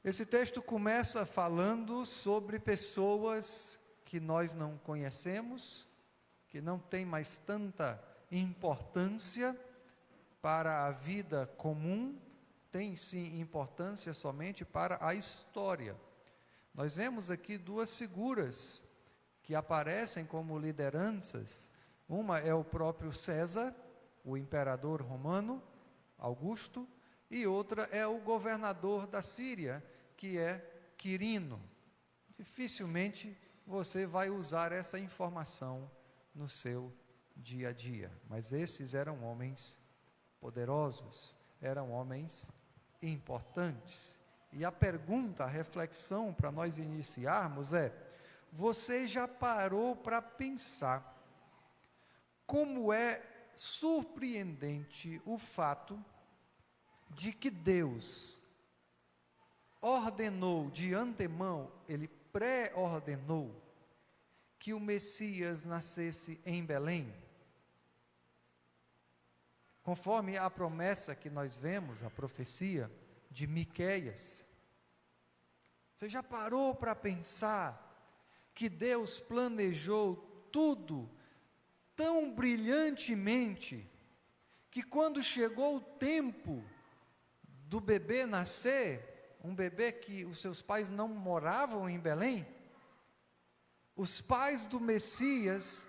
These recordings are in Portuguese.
Esse texto começa falando sobre pessoas que nós não conhecemos, que não têm mais tanta importância para a vida comum, tem sim importância somente para a história. Nós vemos aqui duas figuras que aparecem como lideranças. Uma é o próprio César, o imperador romano, Augusto, e outra é o governador da Síria, que é Quirino. Dificilmente você vai usar essa informação no seu dia a dia, mas esses eram homens poderosos, eram homens importantes. E a pergunta, a reflexão para nós iniciarmos é: você já parou para pensar como é surpreendente o fato de que Deus ordenou de antemão, Ele pré-ordenou que o Messias nascesse em Belém? Conforme a promessa que nós vemos, a profecia de Miqueias. Você já parou para pensar que Deus planejou tudo tão brilhantemente, que quando chegou o tempo do bebê nascer, um bebê que os seus pais não moravam em Belém, os pais do Messias,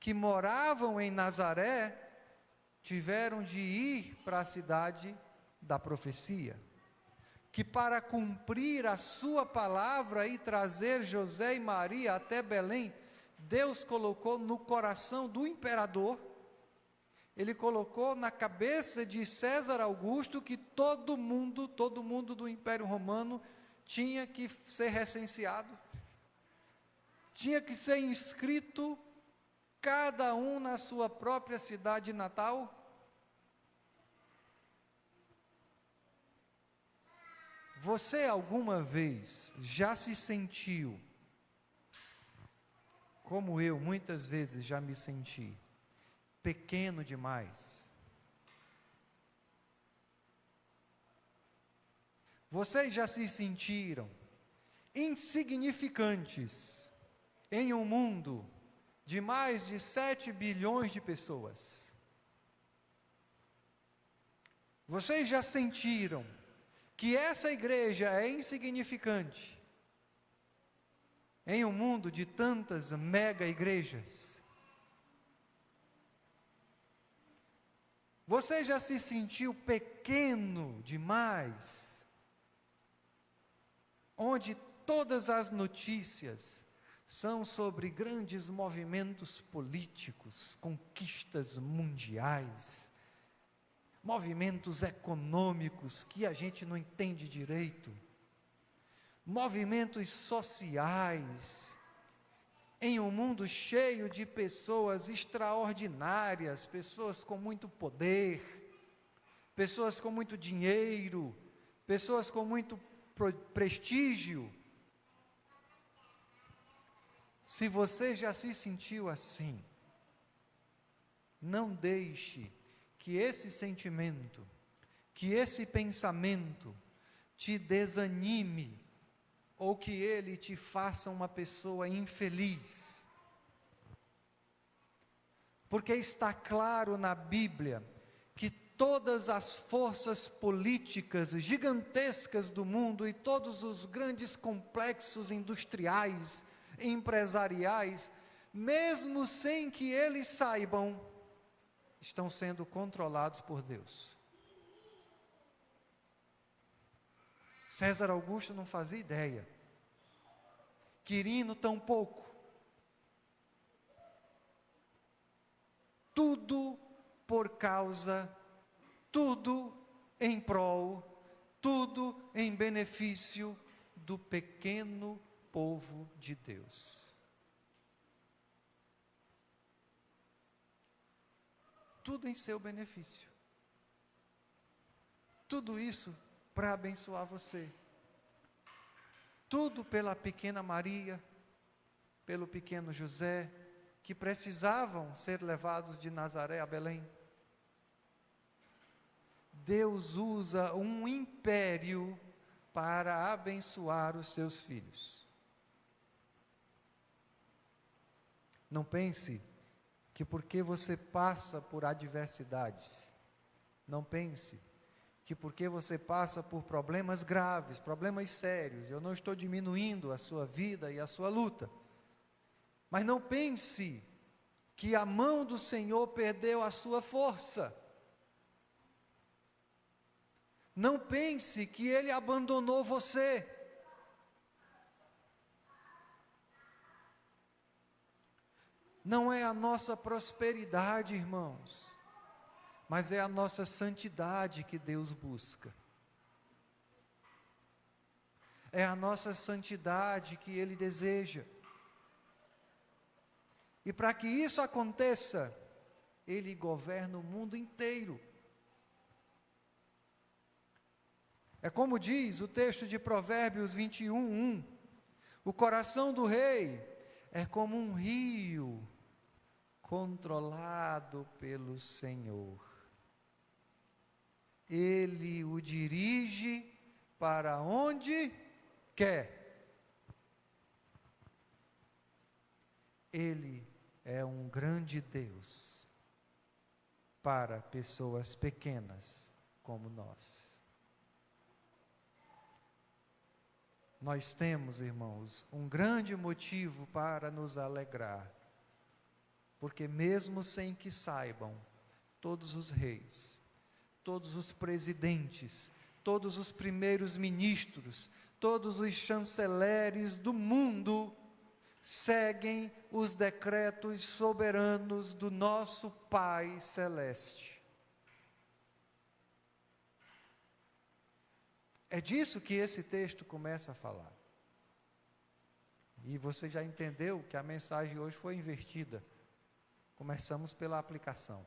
que moravam em Nazaré, tiveram de ir para a cidade da profecia, que para cumprir a sua palavra e trazer José e Maria até Belém, Deus colocou no coração do imperador, Ele colocou na cabeça de César Augusto que todo mundo do Império Romano tinha que ser recenseado, tinha que ser inscrito, cada um na sua própria cidade natal. Você alguma vez já se sentiu, como eu muitas vezes já me senti, pequeno demais? Vocês já se sentiram insignificantes em um mundo de mais de 7 bilhões de pessoas? Vocês já sentiram que essa igreja é insignificante em um mundo de tantas mega igrejas? Você já se sentiu pequeno demais, onde todas as notícias são sobre grandes movimentos políticos, conquistas mundiais, movimentos econômicos que a gente não entende direito, movimentos sociais, em um mundo cheio de pessoas extraordinárias, pessoas com muito poder, pessoas com muito dinheiro, pessoas com muito prestígio. Se você já se sentiu assim, não deixe que esse sentimento, que esse pensamento te desanime, ou que ele te faça uma pessoa infeliz. Porque está claro na Bíblia que todas as forças políticas gigantescas do mundo e todos os grandes complexos industriais, empresariais, mesmo sem que eles saibam, estão sendo controlados por Deus. César Augusto não fazia ideia, Quirino tampouco. Tudo por causa, tudo em prol, tudo em benefício do pequeno povo de Deus. Tudo em seu benefício. Tudo isso para abençoar você. Tudo pela pequena Maria, pelo pequeno José, que precisavam ser levados de Nazaré a Belém. Deus usa um império para abençoar os seus filhos. Não pense que porque você passa por adversidades, não pense que porque você passa por problemas graves, problemas sérios, eu não estou diminuindo a sua vida e a sua luta, mas não pense que a mão do Senhor perdeu a sua força. Não pense que Ele abandonou você. Não é a nossa prosperidade, irmãos, mas é a nossa santidade que Deus busca. É a nossa santidade que Ele deseja. E para que isso aconteça, Ele governa o mundo inteiro. É como diz o texto de Provérbios 21:1, o coração do rei é como um rio controlado pelo Senhor. Ele o dirige para onde quer. Ele é um grande Deus para pessoas pequenas como nós. Nós temos, irmãos, um grande motivo para nos alegrar, porque mesmo sem que saibam, todos os reis, todos os presidentes, todos os primeiros ministros, todos os chanceleres do mundo, seguem os decretos soberanos do nosso Pai Celeste. É disso que esse texto começa a falar. E você já entendeu que a mensagem hoje foi invertida. Começamos pela aplicação.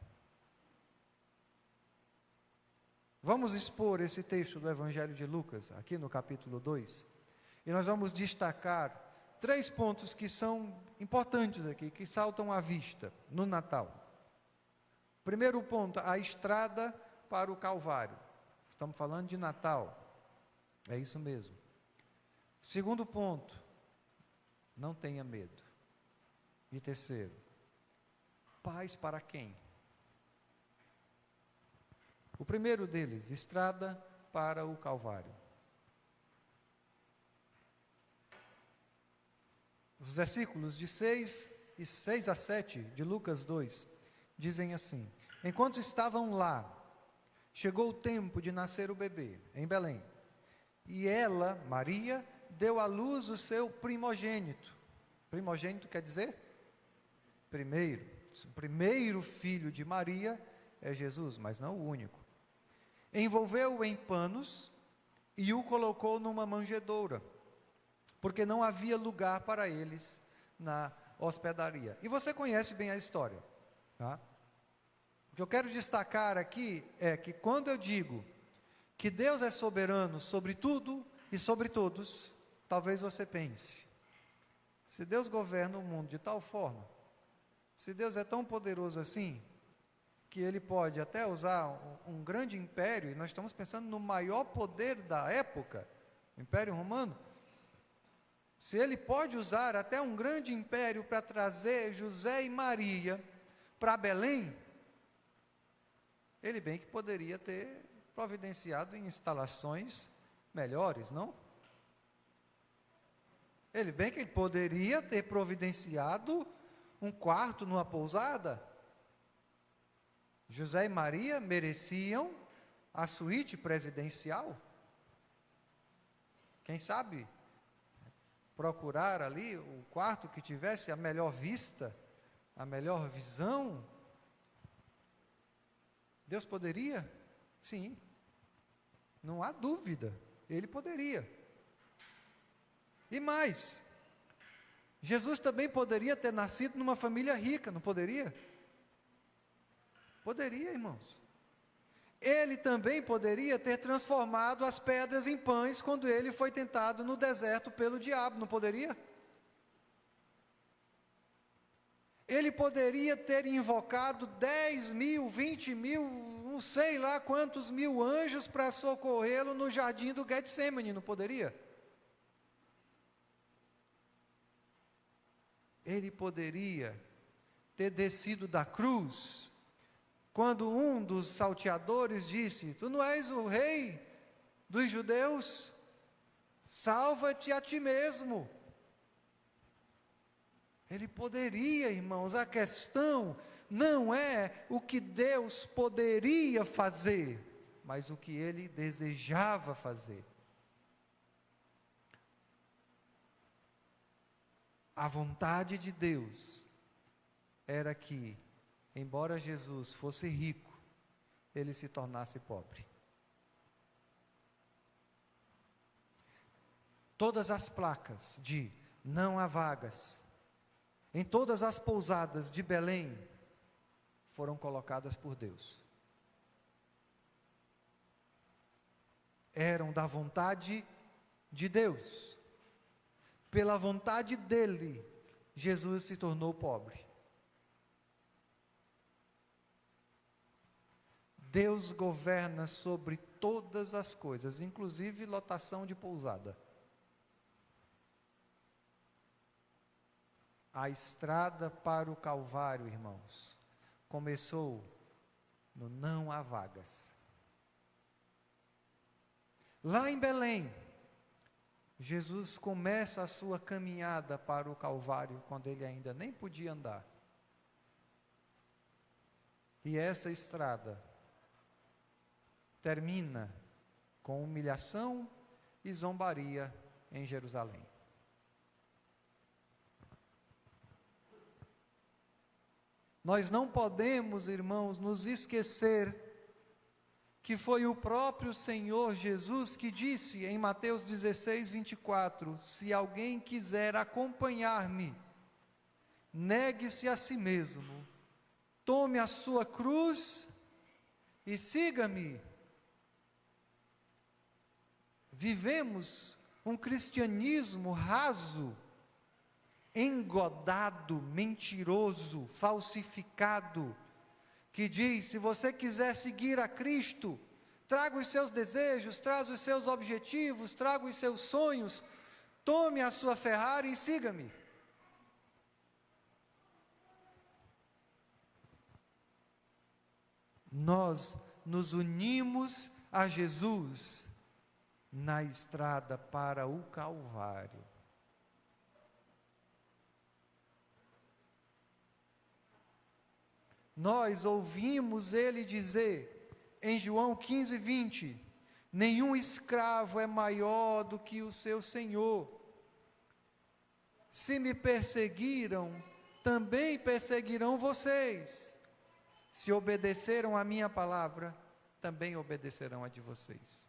Vamos expor esse texto do Evangelho de Lucas, aqui no capítulo 2, e nós vamos destacar 3 pontos que são importantes aqui, que saltam à vista no Natal. Primeiro ponto, a estrada para o Calvário. Estamos falando de Natal. É isso mesmo. Segundo ponto, não tenha medo. E terceiro, paz para quem? O primeiro deles, estrada para o Calvário. Os versículos de 6 a 7 de Lucas 2 dizem assim: enquanto estavam lá, chegou o tempo de nascer o bebê em Belém. E ela, Maria, deu à luz o seu primogênito. Primogênito quer dizer? Primeiro. O primeiro filho de Maria é Jesus, mas não o único. Envolveu-o em panos e o colocou numa manjedoura, porque não havia lugar para eles na hospedaria. E você conhece bem a história, tá? O que eu quero destacar aqui é que quando eu digo que Deus é soberano sobre tudo e sobre todos, talvez você pense, se Deus governa o mundo de tal forma, se Deus é tão poderoso assim, que Ele pode até usar um grande império, e nós estamos pensando no maior poder da época, o Império Romano, se Ele pode usar até um grande império para trazer José e Maria para Belém, Ele bem que poderia ter providenciado em instalações melhores, não? Ele bem que ele poderia ter providenciado um quarto numa pousada. José e Maria mereciam a suíte presidencial. Quem sabe procurar ali o quarto que tivesse a melhor vista, a melhor visão. Deus poderia? Sim. Não há dúvida, Ele poderia. E mais, Jesus também poderia ter nascido numa família rica, não poderia? Poderia, irmãos. Ele também poderia ter transformado as pedras em pães quando ele foi tentado no deserto pelo diabo, não poderia? Ele poderia ter invocado 10 mil, 20 mil, não sei lá quantos mil anjos para socorrê-lo no jardim do Getsêmani, não poderia? Ele poderia ter descido da cruz, quando um dos salteadores disse: tu não és o rei dos judeus? Salva-te a ti mesmo. Ele poderia, irmãos, a questão não é o que Deus poderia fazer, mas o que ele desejava fazer. A vontade de Deus era que, embora Jesus fosse rico, ele se tornasse pobre. Todas as placas de não há vagas, em todas as pousadas de Belém, foram colocadas por Deus. Eram da vontade de Deus. Pela vontade dele, Jesus se tornou pobre. Deus governa sobre todas as coisas, inclusive lotação de pousada. A estrada para o Calvário, irmãos, começou no não há vagas. Lá em Belém, Jesus começa a sua caminhada para o Calvário, quando ele ainda nem podia andar. E essa estrada termina com humilhação e zombaria em Jerusalém. Nós não podemos, irmãos, nos esquecer que foi o próprio Senhor Jesus que disse em Mateus 16, 24, se alguém quiser acompanhar-me, negue-se a si mesmo, tome a sua cruz e siga-me. Vivemos um cristianismo raso, engodado, mentiroso, falsificado, que diz: se você quiser seguir a Cristo, traga os seus desejos, traga os seus objetivos, traga os seus sonhos, tome a sua Ferrari e siga-me. Nós nos unimos a Jesus na estrada para o Calvário. Nós ouvimos ele dizer, em João 15, 20, nenhum escravo é maior do que o seu senhor. Se me perseguiram, também perseguirão vocês. Se obedeceram a minha palavra, também obedecerão a de vocês.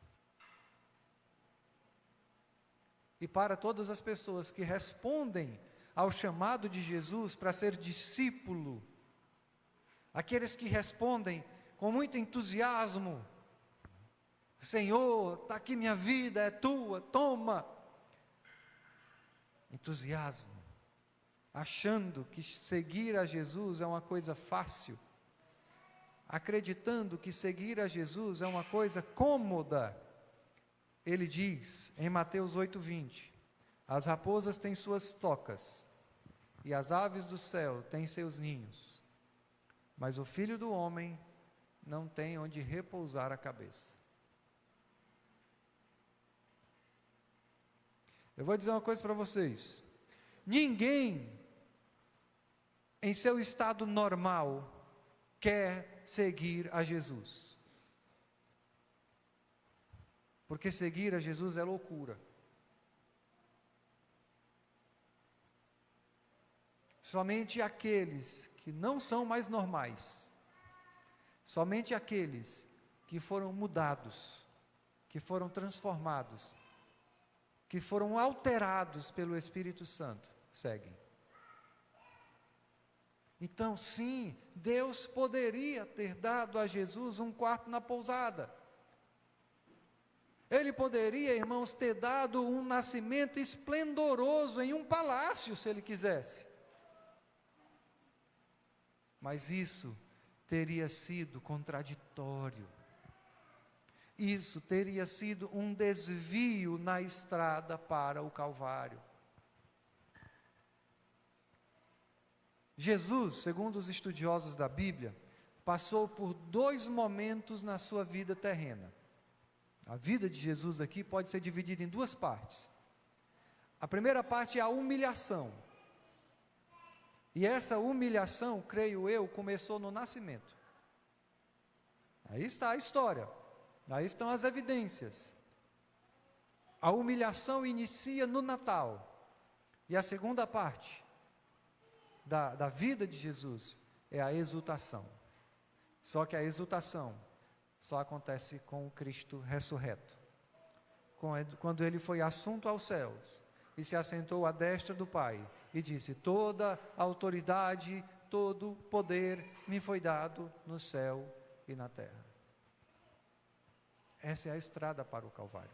E para todas as pessoas que respondem ao chamado de Jesus para ser discípulo, aqueles que respondem com muito entusiasmo: Senhor, está aqui minha vida, é tua, toma. Entusiasmo, achando que seguir a Jesus é uma coisa fácil, acreditando que seguir a Jesus é uma coisa cômoda. Ele diz em Mateus 8:20, as raposas têm suas tocas, e as aves do céu têm seus ninhos, mas o Filho do Homem não tem onde repousar a cabeça. Eu vou dizer uma coisa para vocês: ninguém em seu estado normal quer seguir a Jesus, porque seguir a Jesus é loucura. Somente aqueles que não são mais normais, somente aqueles que foram mudados, que foram transformados, que foram alterados pelo Espírito Santo, seguem. Então, sim, Deus poderia ter dado a Jesus um quarto na pousada. Ele poderia, irmãos, ter dado um nascimento esplendoroso em um palácio, se ele quisesse. Mas isso teria sido contraditório. Isso teria sido um desvio na estrada para o Calvário. Jesus, segundo os estudiosos da Bíblia, passou por 2 momentos na sua vida terrena. A vida de Jesus aqui pode ser dividida em 2 partes. A primeira parte é a humilhação. E essa humilhação, creio eu, começou no nascimento. Aí está a história. Aí estão as evidências. A humilhação inicia no Natal. E a segunda parte da vida de Jesus é a exultação. Só que a exultação só acontece com o Cristo ressurreto. Quando ele foi assunto aos céus e se assentou à destra do Pai e disse: toda autoridade, todo poder me foi dado no céu e na terra. Essa é a estrada para o Calvário.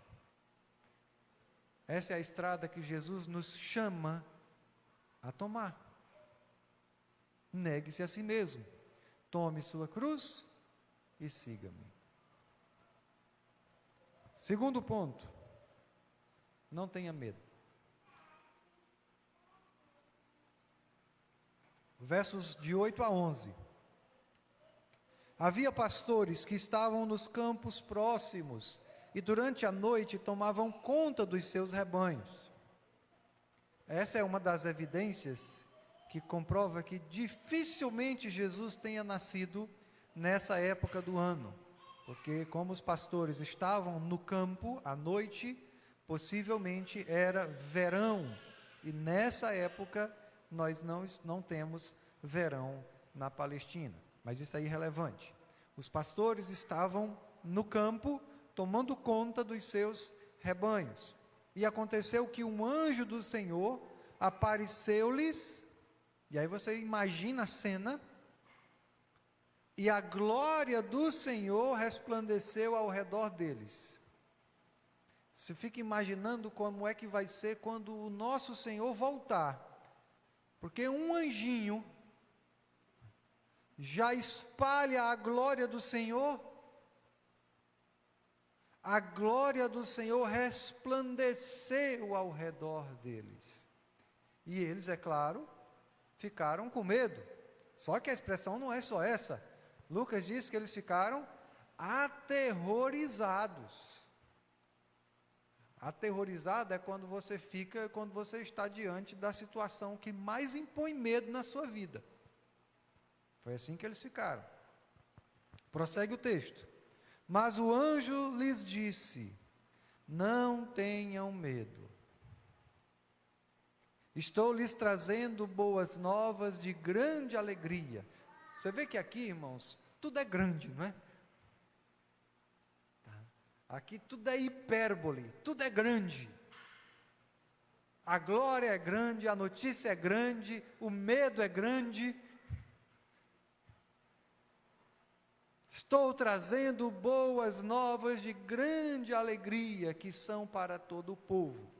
Essa é a estrada que Jesus nos chama a tomar. Negue-se a si mesmo, tome sua cruz e siga-me. Segundo ponto, não tenha medo. Versos de 8 a 11. Havia pastores que estavam nos campos próximos e durante a noite tomavam conta dos seus rebanhos. Essa é uma das evidências que comprova que dificilmente Jesus tenha nascido nessa época do ano, porque como os pastores estavam no campo à noite, possivelmente era verão, e nessa época nós não temos verão na Palestina, mas isso é irrelevante. Os pastores estavam no campo tomando conta dos seus rebanhos, e aconteceu que um anjo do Senhor apareceu-lhes. E aí você imagina a cena, e a glória do Senhor resplandeceu ao redor deles. Você fica imaginando como é que vai ser quando o nosso Senhor voltar, porque um anjinho já espalha a glória do Senhor. A glória do Senhor resplandeceu ao redor deles, e eles, é claro, ficaram com medo. Só que a expressão não é só essa. Lucas diz que eles ficaram aterrorizados. Aterrorizado é quando você está diante da situação que mais impõe medo na sua vida. Foi assim que eles ficaram. Prossegue o texto. Mas o anjo lhes disse: não tenham medo. Estou lhes trazendo boas novas de grande alegria. Você vê que aqui, irmãos, tudo é grande, não é? Aqui tudo é hipérbole, tudo é grande. A glória é grande, a notícia é grande, o medo é grande. Estou trazendo boas novas de grande alegria, que são para todo o povo.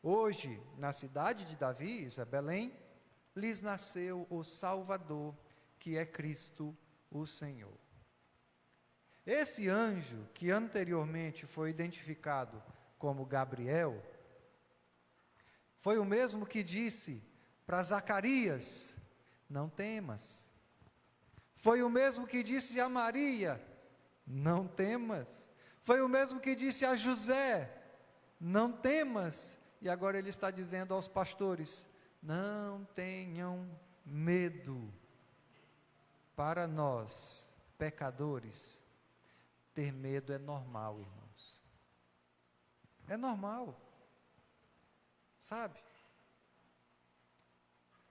Hoje, na cidade de Davi, isso é Belém, lhes nasceu o Salvador, que é Cristo o Senhor. Esse anjo, que anteriormente foi identificado como Gabriel, foi o mesmo que disse para Zacarias: não temas. Foi o mesmo que disse a Maria: não temas. Foi o mesmo que disse a José: não temas. E agora ele está dizendo aos pastores: não tenham medo. Para nós, pecadores, ter medo é normal, irmãos. É normal. Sabe?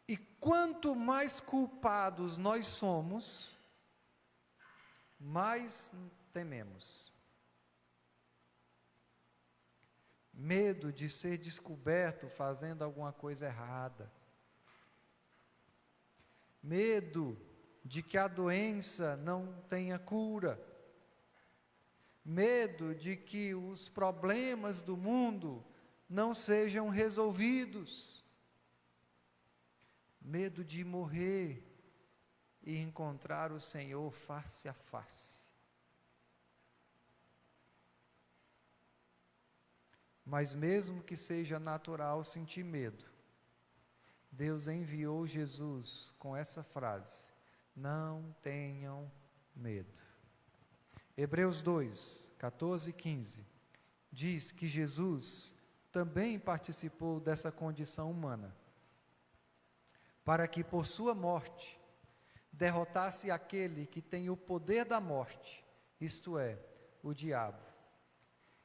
E quanto mais culpados nós somos, mais tememos. Medo de ser descoberto fazendo alguma coisa errada. Medo de que a doença não tenha cura. Medo de que os problemas do mundo não sejam resolvidos. Medo de morrer e encontrar o Senhor face a face. Mas mesmo que seja natural sentir medo, Deus enviou Jesus com essa frase: não tenham medo. Hebreus 2, 14 e 15, diz que Jesus também participou dessa condição humana, para que por sua morte derrotasse aquele que tem o poder da morte, isto é, o diabo,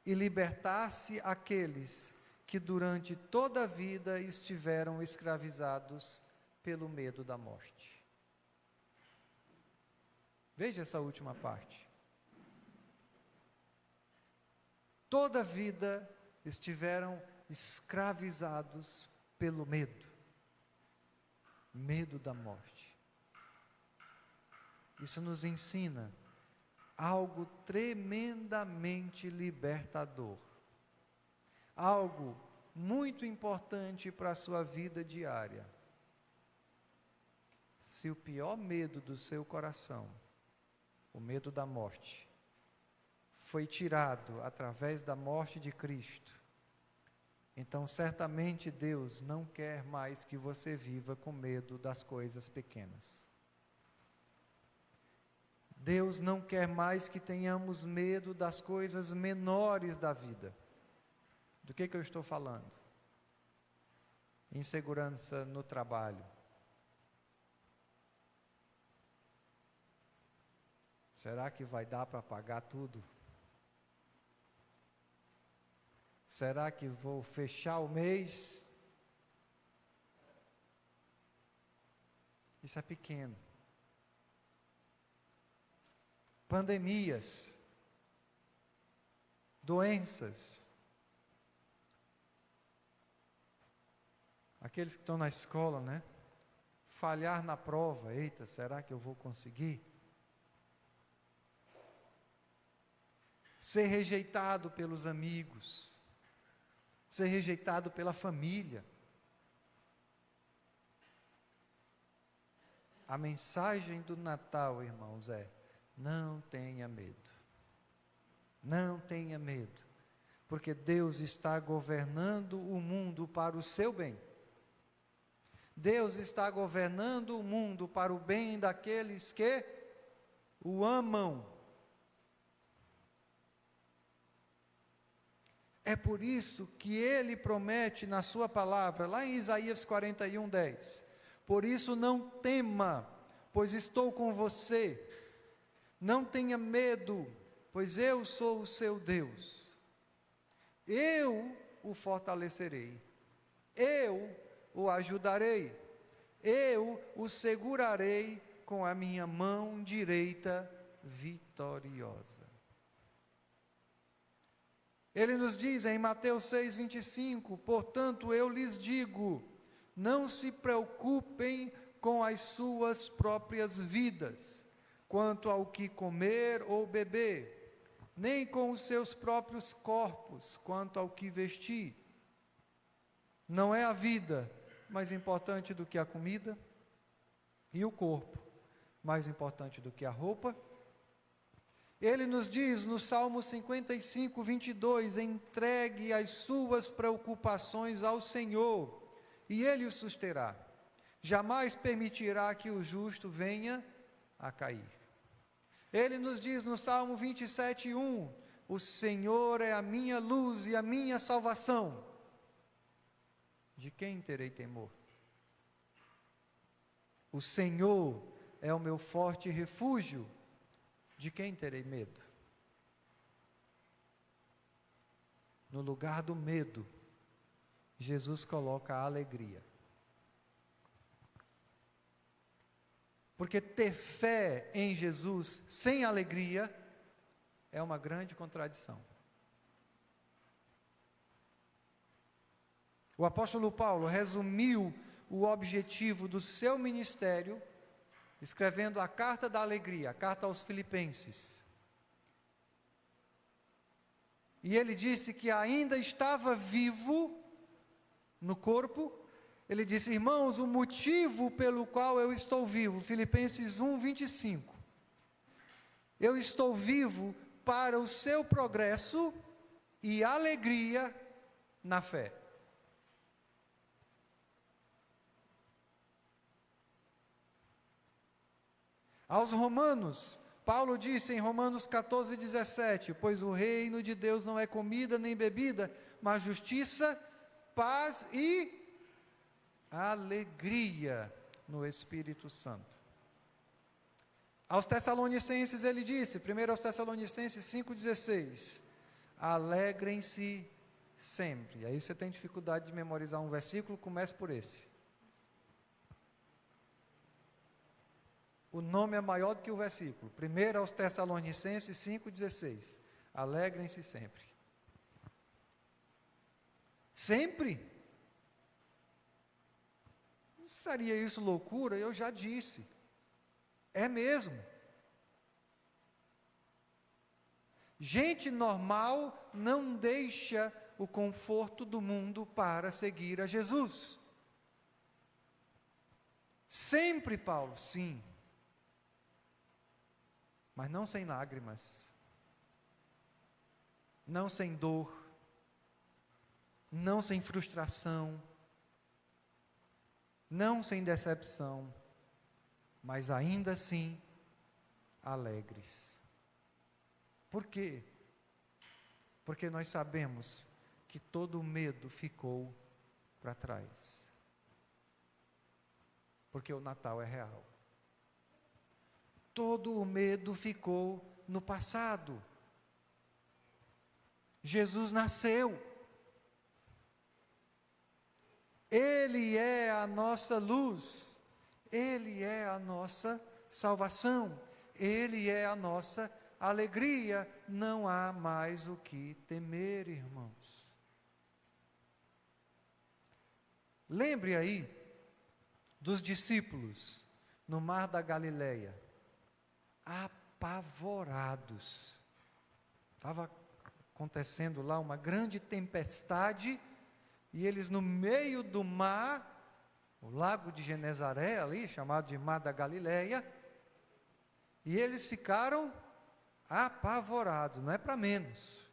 e libertasse aqueles que durante toda a vida estiveram escravizados pelo medo da morte. Veja essa última parte. Toda a vida estiveram escravizados pelo medo da morte. Isso nos ensina algo tremendamente libertador, algo muito importante para a sua vida diária. Se o pior medo do seu coração, o medo da morte, foi tirado através da morte de Cristo, então certamente Deus não quer mais que você viva com medo das coisas pequenas. Deus não quer mais que tenhamos medo das coisas menores da vida. Do que eu estou falando? Insegurança no trabalho. Será que vai dar para pagar tudo? Será que vou fechar o mês? Isso é pequeno. Pandemias, doenças, aqueles que estão na escola, né? Falhar na prova, eita, será que eu vou conseguir? Ser rejeitado pelos amigos, ser rejeitado pela família. A mensagem do Natal, irmãos, é: não tenha medo. Não tenha medo, porque Deus está governando o mundo para o seu bem. Deus está governando o mundo para o bem daqueles que o amam. É por isso que Ele promete na sua palavra, lá em Isaías 41, 10, por isso não tema, pois estou com você. Não tenha medo, pois eu sou o seu Deus. Eu o fortalecerei. Eu o ajudarei. Eu o segurarei com a minha mão direita vitoriosa. Ele nos diz em Mateus 6, 25, portanto eu lhes digo, não se preocupem com as suas próprias vidas, quanto ao que comer ou beber, nem com os seus próprios corpos, quanto ao que vestir. Não é a vida mais importante do que a comida, e o corpo mais importante do que a roupa? Ele nos diz no Salmo 55, 22, entregue as suas preocupações ao Senhor, e Ele o susterá. Jamais permitirá que o justo venha a cair. Ele nos diz no Salmo 27, 1, o Senhor é a minha luz e a minha salvação. De quem terei temor? O Senhor é o meu forte refúgio. De quem terei medo? No lugar do medo, Jesus coloca a alegria. Porque ter fé em Jesus sem alegria é uma grande contradição. O apóstolo Paulo resumiu o objetivo do seu ministério escrevendo a carta da alegria, a carta aos Filipenses. E ele disse que ainda estava vivo no corpo, Ele disse: irmãos, o motivo pelo qual eu estou vivo, Filipenses 1:25. Eu estou vivo para o seu progresso e alegria na fé. Aos Romanos, Paulo disse em Romanos 14:17: pois o reino de Deus não é comida nem bebida, mas justiça, paz e alegria no Espírito Santo. Aos Tessalonicenses ele disse, 1 aos Tessalonicenses 5:16: alegrem-se sempre. Aí você tem dificuldade de memorizar um versículo, comece por esse. O nome é maior do que o versículo. 1 aos Tessalonicenses 5:16: alegrem-se sempre. Sempre? Seria isso loucura? Eu já disse. É mesmo. Gente normal não deixa o conforto do mundo para seguir a Jesus. Sempre, Paulo, sim. Mas não sem lágrimas, não sem dor, não sem frustração, não sem decepção, mas ainda assim alegres. Por quê? Porque nós sabemos que todo o medo ficou para trás. Porque o Natal é real. Todo o medo ficou no passado. Jesus nasceu. Ele é a nossa luz. Ele é a nossa salvação. Ele é a nossa alegria. Não há mais o que temer, irmãos. Lembre aí dos discípulos no mar da Galileia, apavorados. Estava acontecendo lá uma grande tempestade, e eles no meio do mar, o lago de Genezaré ali, chamado de Mar da Galileia, e eles ficaram apavorados, não é para menos.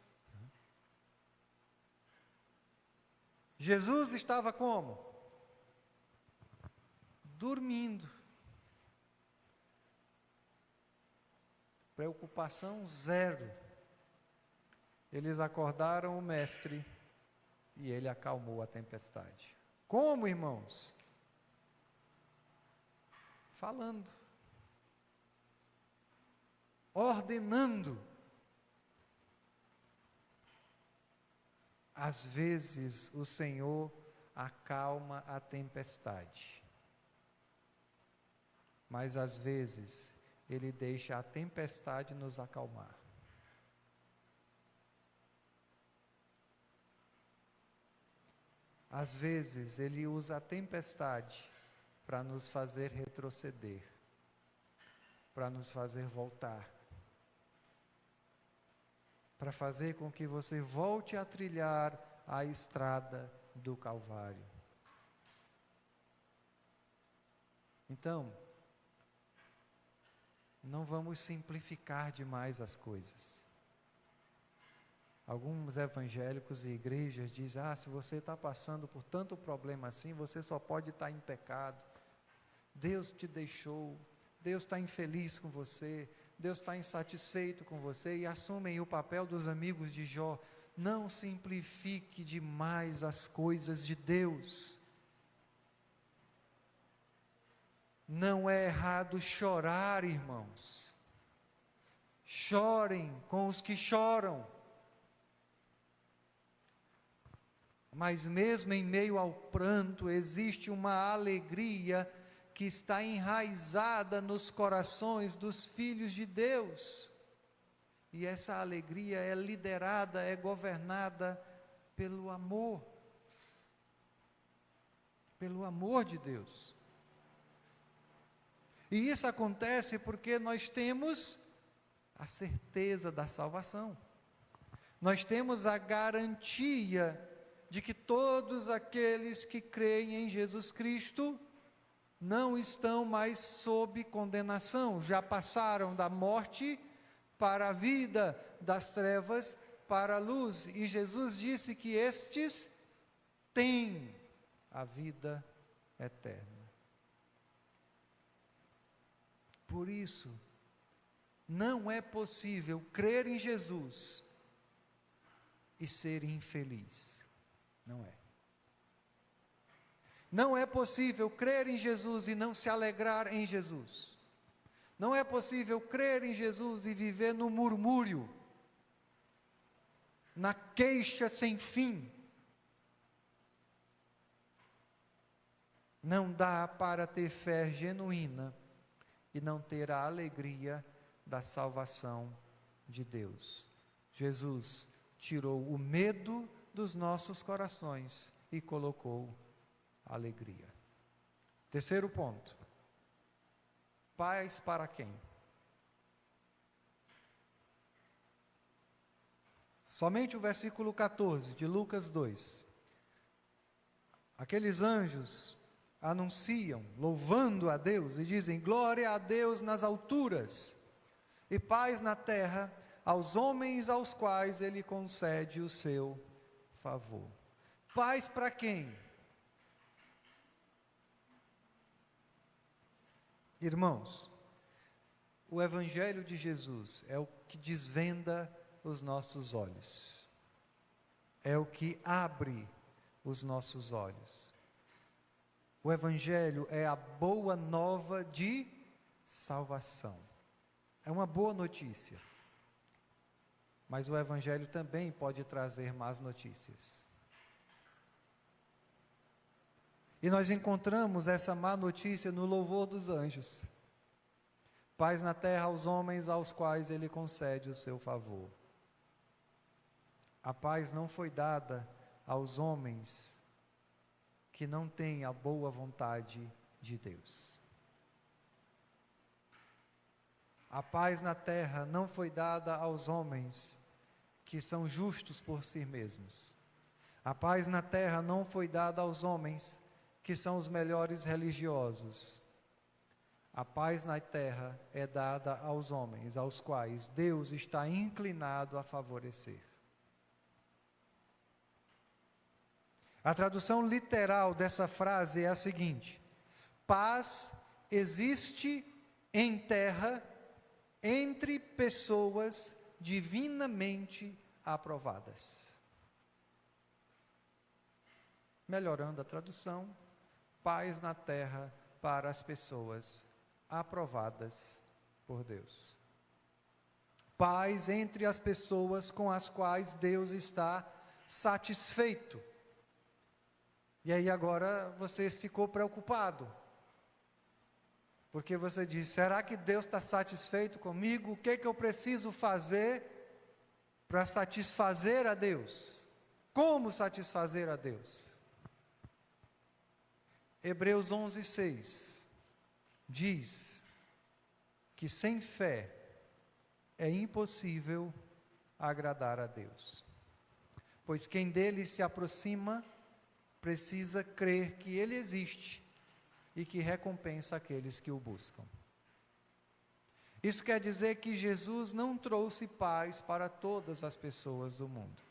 Jesus estava como? Dormindo. Preocupação zero. Eles acordaram o mestre e ele acalmou a tempestade. Como, irmãos? Falando. Ordenando. Às vezes o Senhor acalma a tempestade. Mas às vezes Ele deixa a tempestade nos acalmar. Às vezes, Ele usa a tempestade para nos fazer retroceder, para nos fazer voltar, para fazer com que você volte a trilhar a estrada do Calvário. Então, não vamos simplificar demais as coisas. Alguns evangélicos e igrejas dizem: se você está passando por tanto problema assim, você só pode estar em pecado. Deus te deixou, Deus está infeliz com você, Deus está insatisfeito com você, e assumem o papel dos amigos de Jó. Não simplifique demais as coisas de Deus. Não é errado chorar, irmãos. Chorem com os que choram. Mas mesmo em meio ao pranto, existe uma alegria que está enraizada nos corações dos filhos de Deus. E essa alegria é liderada, é governada pelo amor. Pelo amor de Deus. E isso acontece porque nós temos a certeza da salvação. Nós temos a garantia de que todos aqueles que creem em Jesus Cristo não estão mais sob condenação, já passaram da morte para a vida, das trevas para a luz, e Jesus disse que estes têm a vida eterna. Por isso, não é possível crer em Jesus e ser infeliz. Não é. Não é possível crer em Jesus e não se alegrar em Jesus. Não é possível crer em Jesus e viver no murmúrio, na queixa sem fim. Não dá para ter fé genuína e não ter a alegria da salvação de Deus. Jesus tirou o medo dos nossos corações e colocou a alegria. Terceiro ponto. Paz para quem? Somente o versículo 14 de Lucas 2. Aqueles anjos anunciam, louvando a Deus, e dizem: glória a Deus nas alturas, e paz na terra, aos homens aos quais Ele concede o seu favor. Paz para quem? Irmãos, o Evangelho de Jesus é o que desvenda os nossos olhos, é o que abre os nossos olhos. O Evangelho é a boa nova de salvação, é uma boa notícia, mas o Evangelho também pode trazer más notícias. E nós encontramos essa má notícia no louvor dos anjos. Paz na terra aos homens aos quais Ele concede o seu favor. A paz não foi dada aos homens que não têm a boa vontade de Deus. A paz na terra não foi dada aos homens que são justos por si mesmos. A paz na terra não foi dada aos homens que são os melhores religiosos. A paz na terra é dada aos homens, aos quais Deus está inclinado a favorecer. A tradução literal dessa frase é a seguinte: paz existe em terra entre pessoas divinamente aprovadas. Melhorando a tradução, paz na terra para as pessoas aprovadas por Deus. Paz entre as pessoas com as quais Deus está satisfeito. E aí agora você ficou preocupado, porque você diz: será que Deus está satisfeito comigo? O que eu preciso fazer para satisfazer a Deus? Como satisfazer a Deus? Hebreus 11:6 diz que sem fé é impossível agradar a Deus, pois quem dele se aproxima precisa crer que Ele existe e que recompensa aqueles que o buscam. Isso quer dizer que Jesus não trouxe paz para todas as pessoas do mundo.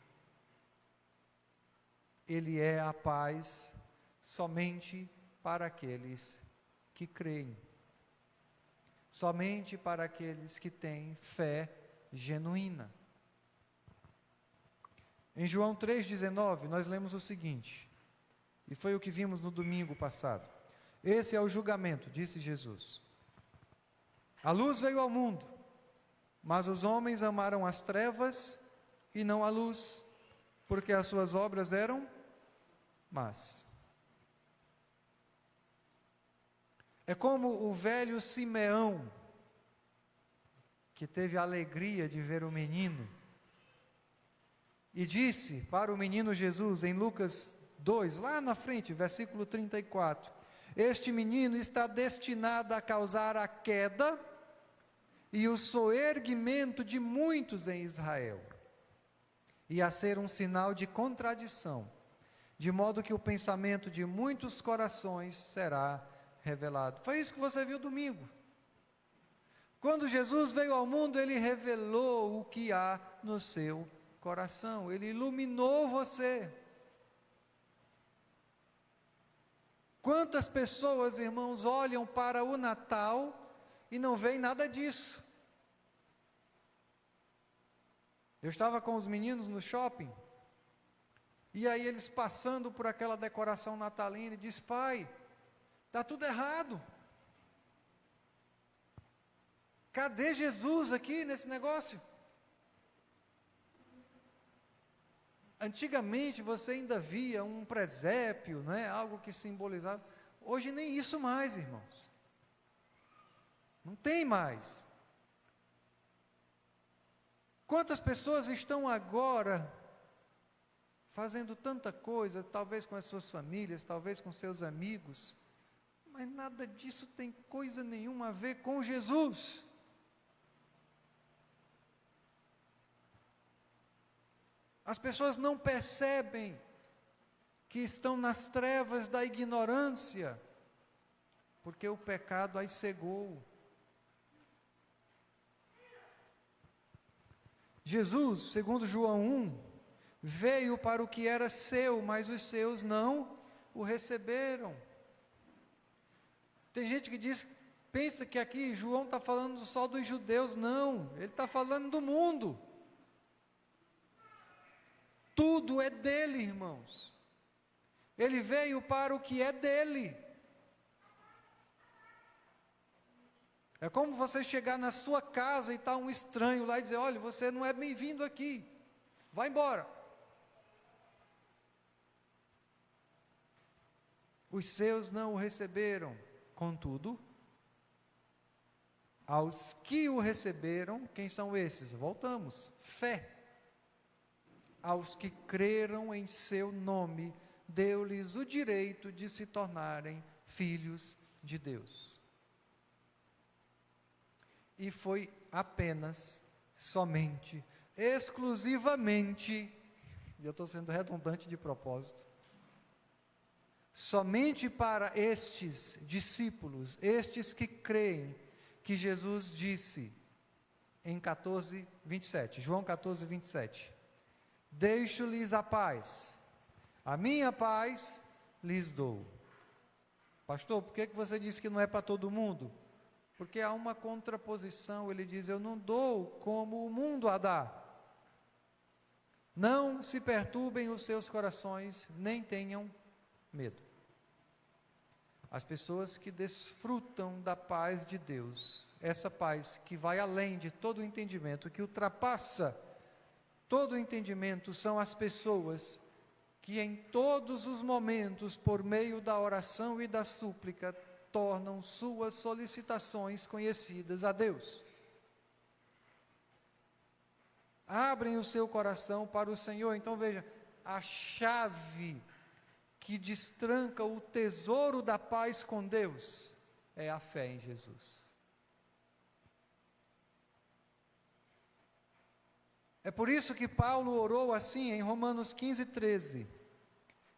Ele é a paz somente para aqueles que creem, somente para aqueles que têm fé genuína. Em João 3,19, nós lemos o seguinte, e foi o que vimos no domingo passado: esse é o julgamento, disse Jesus. A luz veio ao mundo, mas os homens amaram as trevas e não a luz, porque as suas obras eram más. É como o velho Simeão, que teve a alegria de ver o menino, e disse para o menino Jesus, em Lucas 2, lá na frente, versículo 34, este menino está destinado a causar a queda e o soerguimento de muitos em Israel, e a ser um sinal de contradição, de modo que o pensamento de muitos corações será revelado. Foi isso que você viu domingo. Quando Jesus veio ao mundo, ele revelou o que há no seu coração, ele iluminou você. Quantas pessoas, irmãos, olham para o Natal e não veem nada disso? Eu estava com os meninos no shopping, e aí eles passando por aquela decoração natalina, e diz: pai, está tudo errado. Cadê Jesus aqui nesse negócio? Antigamente você ainda via um presépio, não é? Algo que simbolizava. Hoje nem isso mais, irmãos. Não tem mais. Quantas pessoas estão agora fazendo tanta coisa, talvez com as suas famílias, talvez com seus amigos, mas nada disso tem coisa nenhuma a ver com Jesus. As pessoas não percebem que estão nas trevas da ignorância, porque o pecado as cegou. Jesus, segundo João 1, veio para o que era seu, mas os seus não o receberam. Tem gente que pensa que aqui João está falando só dos judeus. Não, ele está falando do mundo. Tudo é dele, irmãos. Ele veio para o que é dele. É como você chegar na sua casa e está um estranho lá e dizer: olha, você não é bem-vindo aqui, vai embora. Os seus não o receberam, contudo, aos que o receberam, quem são esses? Voltamos, fé. Aos que creram em seu nome, deu-lhes o direito de se tornarem filhos de Deus. E foi apenas, somente, exclusivamente, e eu estou sendo redundante de propósito, somente para estes discípulos, estes que creem, que Jesus disse em 14:27, João 14:27, deixo-lhes a paz, a minha paz lhes dou. Pastor, por que você disse que não é para todo mundo? Porque há uma contraposição, ele diz: eu não dou como o mundo a dá. Não se perturbem os seus corações, nem tenham medo. As pessoas que desfrutam da paz de Deus, essa paz que vai além de todo o entendimento, que ultrapassa todo o entendimento, são as pessoas que em todos os momentos, por meio da oração e da súplica, tornam suas solicitações conhecidas a Deus. Abrem o seu coração para o Senhor. Então veja, a chave que destranca o tesouro da paz com Deus é a fé em Jesus. É por isso que Paulo orou assim em Romanos 15:13,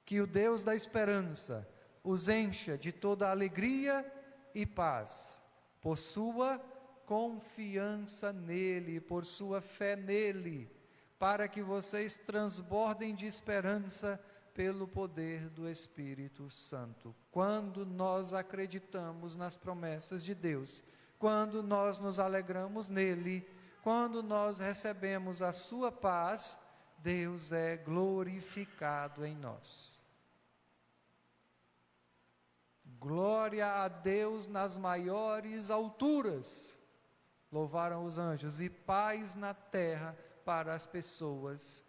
que o Deus da esperança os encha de toda alegria e paz, por sua confiança nele, por sua fé nele, para que vocês transbordem de esperança pelo poder do Espírito Santo. Quando nós acreditamos nas promessas de Deus, quando nós nos alegramos nele, quando nós recebemos a sua paz, Deus é glorificado em nós. Glória a Deus nas maiores alturas, louvaram os anjos, e paz na terra para as pessoas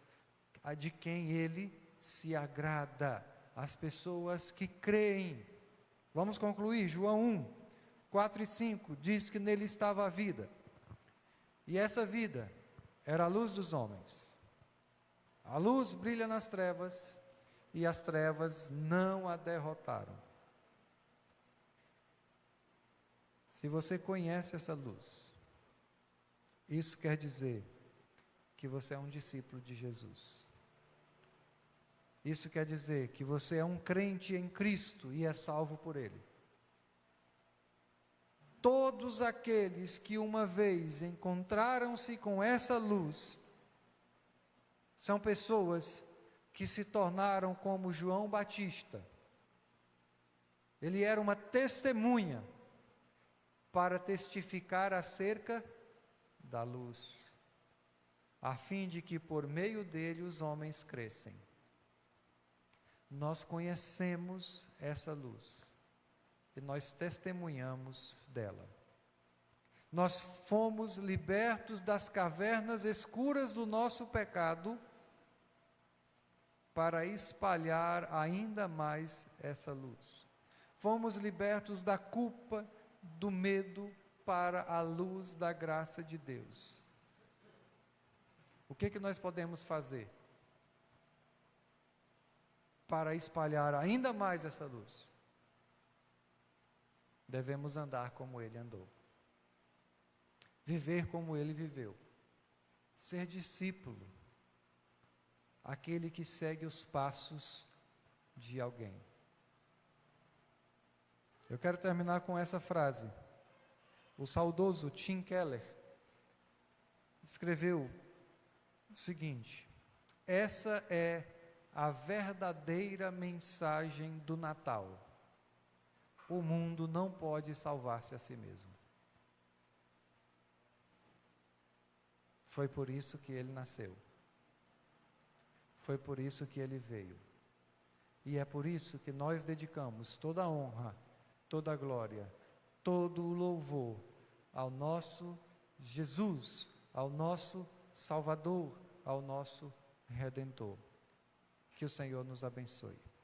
de quem Ele se agrada, as pessoas que creem. Vamos concluir, João 1, 4 e 5, diz que nele estava a vida, e essa vida era a luz dos homens. A luz brilha nas trevas, e as trevas não a derrotaram. Se você conhece essa luz, isso quer dizer que você é um discípulo de Jesus. Isso quer dizer que você é um crente em Cristo e é salvo por Ele. Todos aqueles que uma vez encontraram-se com essa luz, são pessoas que se tornaram como João Batista. Ele era uma testemunha para testificar acerca da luz, a fim de que por meio dele os homens crescem. Nós conhecemos essa luz e nós testemunhamos dela. Nós fomos libertos das cavernas escuras do nosso pecado para espalhar ainda mais essa luz. Fomos libertos da culpa, do medo, para a luz da graça de Deus. O que nós podemos fazer para espalhar ainda mais essa luz? Devemos andar como Ele andou, viver como Ele viveu, ser discípulo, aquele que segue os passos de alguém. Eu quero terminar com essa frase. O saudoso Tim Keller escreveu o seguinte: essa é a verdadeira mensagem do Natal. O mundo não pode salvar-se a si mesmo. Foi por isso que ele nasceu. Foi por isso que ele veio. E é por isso que nós dedicamos toda a honra, toda a glória, todo o louvor ao nosso Jesus, ao nosso Salvador, ao nosso Redentor. Que o Senhor nos abençoe.